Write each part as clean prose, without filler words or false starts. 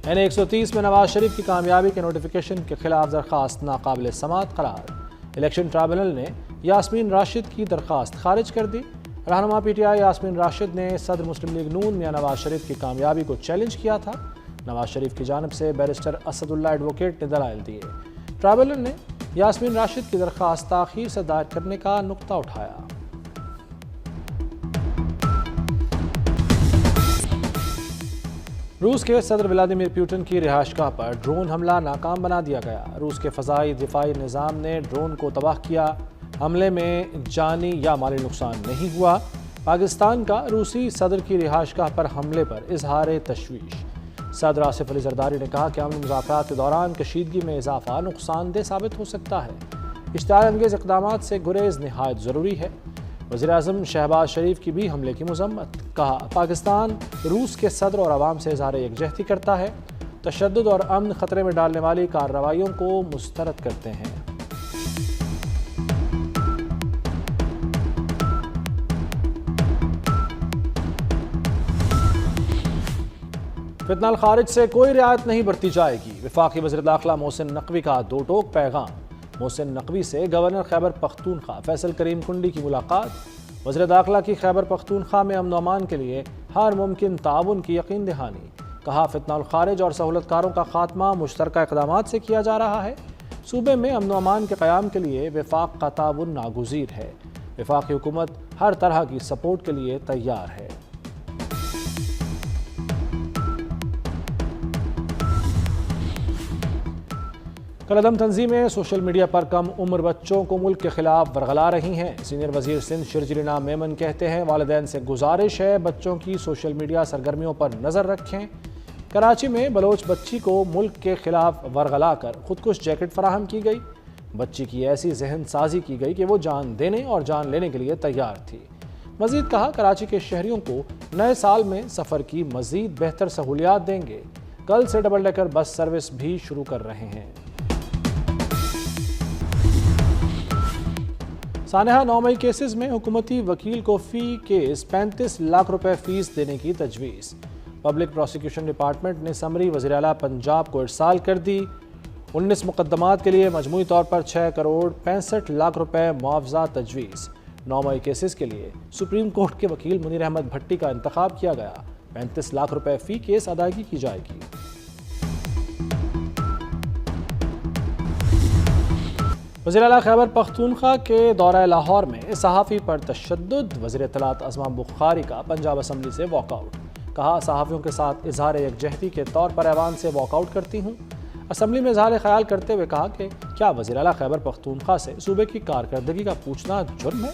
N130 میں نواز شریف کی کامیابی کے نوٹیفیکیشن کے خلاف درخواست ناقابل سماعت قرار۔ الیکشن ٹرائبونل نے یاسمین راشد کی درخواست خارج کر دی۔ رہنما P T I Yasmin Rashid نے صدر مسلم لیگ نون میاں نواز شریف کی کامیابی کو چیلنج کیا تھا۔ نواز شریف کی جانب سے بیرسٹر اسد اللہ ایڈوکیٹ نے دلائل دیے۔ ٹرائبونل نے یاسمین راشد کی درخواست تاخیر سے دائر کرنے کا نقطہ اٹھایا۔ روس کے صدر ولادیمیر پوٹن کی رہائش گاہ پر ڈرون حملہ ناکام بنا دیا گیا۔ روس کے فضائی دفاعی نظام نے ڈرون کو تباہ کیا۔ حملے میں جانی یا مالی نقصان نہیں ہوا۔ پاکستان کا روسی صدر کی رہائش گاہ پر حملے پر اظہار تشویش۔ صدر آصف علی زرداری نے کہا کہ امن مذاکرات کے دوران کشیدگی میں اضافہ نقصان دہ ثابت ہو سکتا ہے۔ اشتعال انگیز اقدامات سے گریز نہایت ضروری ہے۔ وزیراعظم شہباز شریف کی بھی حملے کی مذمت۔ کہا پاکستان روس کے صدر اور عوام سے اظہار یکجہتی کرتا ہے، تشدد اور امن خطرے میں ڈالنے والی کارروائیوں کو مسترد کرتے ہیں۔ فتنہ الخارج سے کوئی رعایت نہیں برتی جائے گی۔ وفاقی وزیر داخلہ محسن نقوی کا دو ٹوک پیغام۔ محسن نقوی سے گورنر خیبر پختونخوا فیصل کریم کنڈی کی ملاقات۔ وزیر داخلہ کی خیبر پختونخوا میں امن و امان کے لیے ہر ممکن تعاون کی یقین دہانی۔ کہا فتنہ الخارج اور سہولت کاروں کا خاتمہ مشترکہ اقدامات سے کیا جا رہا ہے۔ صوبے میں امن و امان کے قیام کے لیے وفاق کا تعاون ناگزیر ہے۔ وفاقی حکومت ہر طرح کی سپورٹ کے لیے تیار ہے۔ کالعدم تنظیمیں سوشل میڈیا پر کم عمر بچوں کو ملک کے خلاف ورغلا رہی ہیں۔ سینئر وزیر سندھ شرجیل انعام میمن کہتے ہیں والدین سے گزارش ہے بچوں کی سوشل میڈیا سرگرمیوں پر نظر رکھیں۔ کراچی میں بلوچ بچی کو ملک کے خلاف ورغلا کر خودکش جیکٹ فراہم کی گئی۔ بچی کی ایسی ذہن سازی کی گئی کہ وہ جان دینے اور جان لینے کے لیے تیار تھی۔ مزید کہا کراچی کے شہریوں کو نئے سال میں سفر کی مزید بہتر سہولیات دیں گے۔ کل سے ڈبل ڈیکر بس سروس بھی شروع کر رہے ہیں۔ سانحہ 9 مئی کیسز میں حکومتی وکیل کو فی کیس 35 لاکھ روپے فیس دینے کی تجویز۔ پبلک پروسیکیوشن ڈپارٹمنٹ نے سمری وزیر اعلیٰ پنجاب کو ارسال کر دی۔ 19 مقدمات کے لیے مجموعی طور پر 6 کروڑ 65 لاکھ روپے معاوضہ تجویز۔ 9 مئی کیسز کے لیے سپریم کورٹ کے وکیل منیر احمد بھٹی کا انتخاب کیا گیا۔ 35 لاکھ روپے فی کیس ادائیگی کی جائے گی۔ وزیر اعلیٰ خیبر پختونخوا کے دورہ لاہور میں صحافی پر تشدد۔ وزیر اطلاعات عظمہ بخاری کا پنجاب اسمبلی سے واک آؤٹ۔ کہا صحافیوں کے ساتھ اظہار یکجہتی کے طور پر ایوان سے واک آؤٹ کرتی ہوں۔ اسمبلی میں اظہار خیال کرتے ہوئے کہا کہ کیا وزیر اعلیٰ خیبر پختونخوا سے صوبے کی کارکردگی کا پوچھنا جرم ہے؟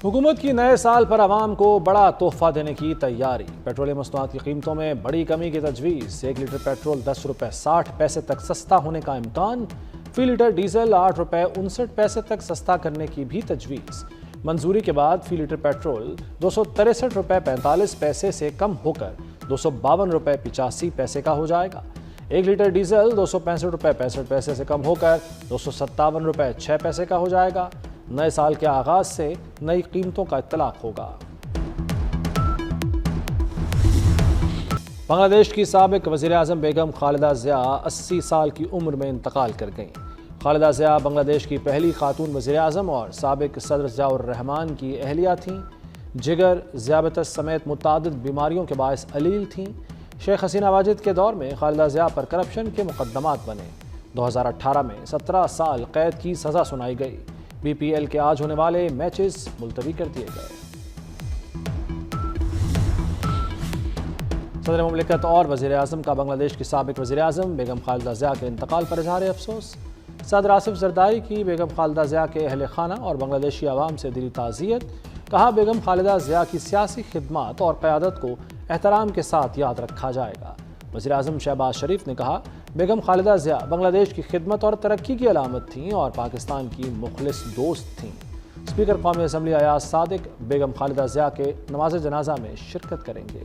حکومت کی نئے سال پر عوام کو بڑا تحفہ دینے کی تیاری۔ پیٹرولیم مصنوعات کی قیمتوں میں بڑی کمی کی تجویز۔ 1 لیٹر پیٹرول 10 روپے 60 پیسے تک سستا ہونے کا امکان۔ فی لیٹر ڈیزل 8 روپے 59 پیسے تک سستا کرنے کی بھی تجویز۔ منظوری کے بعد فی لیٹر پیٹرول 263 روپے 45 پیسے سے کم ہو کر 252 روپے 85 پیسے کا ہو جائے گا۔ 1 لیٹر ڈیزل 265 روپے 65 پیسے سے کم ہو کر 257 روپے 6 پیسے کا ہو جائے گا۔ نئے سال کے آغاز سے نئی قیمتوں کا اطلاق ہوگا۔ بنگلہ دیش کی سابق وزیر اعظم بیگم خالدہ ضیاء 80 سال کی عمر میں انتقال کر گئیں۔ خالدہ ضیاء بنگلہ دیش کی پہلی خاتون وزیر اعظم اور سابق صدر ضیاء الرحمن کی اہلیہ تھیں۔ جگر، ذیابیطس سمیت متعدد بیماریوں کے باعث علیل تھیں۔ شیخ حسینہ واجد کے دور میں خالدہ ضیاء پر کرپشن کے مقدمات بنے۔ 2018 میں 17 سال قید کی سزا سنائی گئی۔ بی پی ایل کے آج ہونے والے میچز ملتوی کر دیے گئے۔ صدر مملکت اور وزیر اعظم کا بنگلہ دیش کی سابق وزیر اعظم بیگم خالدہ ضیاء کے انتقال پر اظہار افسوس۔ صدر آصف زرداری کی بیگم خالدہ ضیاء کے اہل خانہ اور بنگلہ دیشی عوام سے دلی تعزیت۔ کہا بیگم خالدہ ضیاء کی سیاسی خدمات اور قیادت کو احترام کے ساتھ یاد رکھا جائے گا۔ وزیر اعظم شہباز شریف نے کہا بیگم خالدہ ضیاء بنگلہ دیش کی خدمت اور ترقی کی علامت تھیں اور پاکستان کی مخلص دوست تھیں۔ اسپیکر قومی اسمبلی ایاز صادق بیگم خالدہ ضیاء کے نماز جنازہ میں شرکت کریں گے۔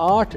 8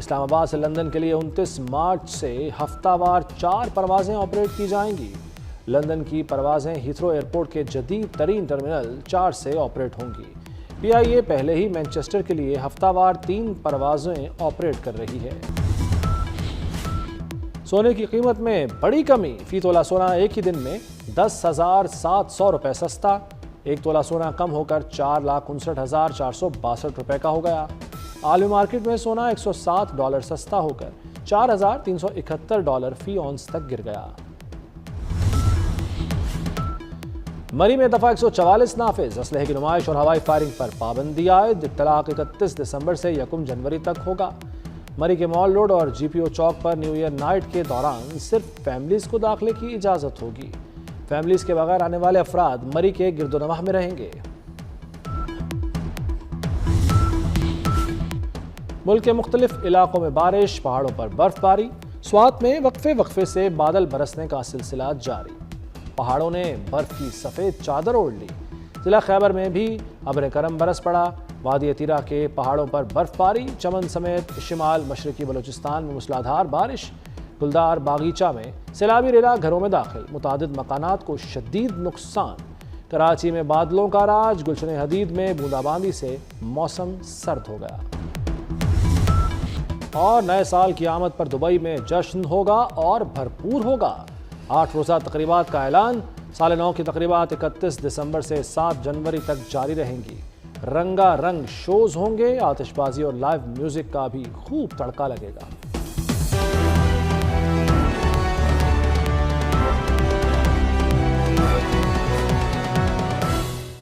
اسلام آباد سے لندن کے لیے 29 مارچ سے ہفتہ وار 4 پروازیں آپریٹ کی جائیں گی۔ لندن کی پروازیں ہیتھرو ایئرپورٹ کے جدید ترین ٹرمینل 4 سے آپریٹ ہوں گی۔ پی آئی اے پہلے ہی مینچسٹر کے لیے ہفتہ وار 3 پروازیں آپریٹ کر رہی ہے۔ سونے کی قیمت میں بڑی کمی، فی تولہ سونا ایک ہی دن میں 10,700 روپے سستا، ایک تولہ سونا کم ہو کر 4,59,462 روپے کا ہو گیا۔ عالمی مارکیٹ میں سونا $107 سستا ہو کر $4,371 فی اونس تک گر گیا۔ مری میں دفعہ 144 نافذ، اسلحے کی نمائش اور ہوائی فائرنگ پر پابندی عائد، اطلاق 31 دسمبر سے 1 جنوری تک ہوگا۔ مری کے مال روڈ اور جی پی او چوک پر نیو ایئر نائٹ کے دوران صرف فیملیز کو داخلے کی اجازت ہوگی۔ فیملیز کے بغیر آنے والے افراد مری کے گرد و نواح میں رہیں گے۔ ملک کے مختلف علاقوں میں بارش، پہاڑوں پر برف باری، سوات میں وقفے سے بادل برسنے کا سلسلہ جاری، پہاڑوں نے برف کی سفید چادر اوڑھ لی۔ ضلع خیبر میں بھی ابر کرم برس پڑا، وادی تیرا کے پہاڑوں پر برف باری، چمن سمیت شمال مشرقی بلوچستان میں موسلادھار بارش، گلدار باغیچہ میں سیلابی ریلا گھروں میں داخل، متعدد مکانات کو شدید نقصان۔ کراچی میں بادلوں کا راج، گلشن حدید میں بوندا باندی سے موسم سرد ہو گیا۔ اور نئے سال کی آمد پر دبئی میں جشن ہوگا اور بھرپور ہوگا۔ 8 روزہ تقریبات کا اعلان، سال نو کی تقریبات 31 دسمبر سے 7 جنوری تک جاری رہیں گی۔ رنگا رنگ شوز ہوں گے، آتش بازی اور لائیو میوزک کا بھی خوب تڑکا لگے گا۔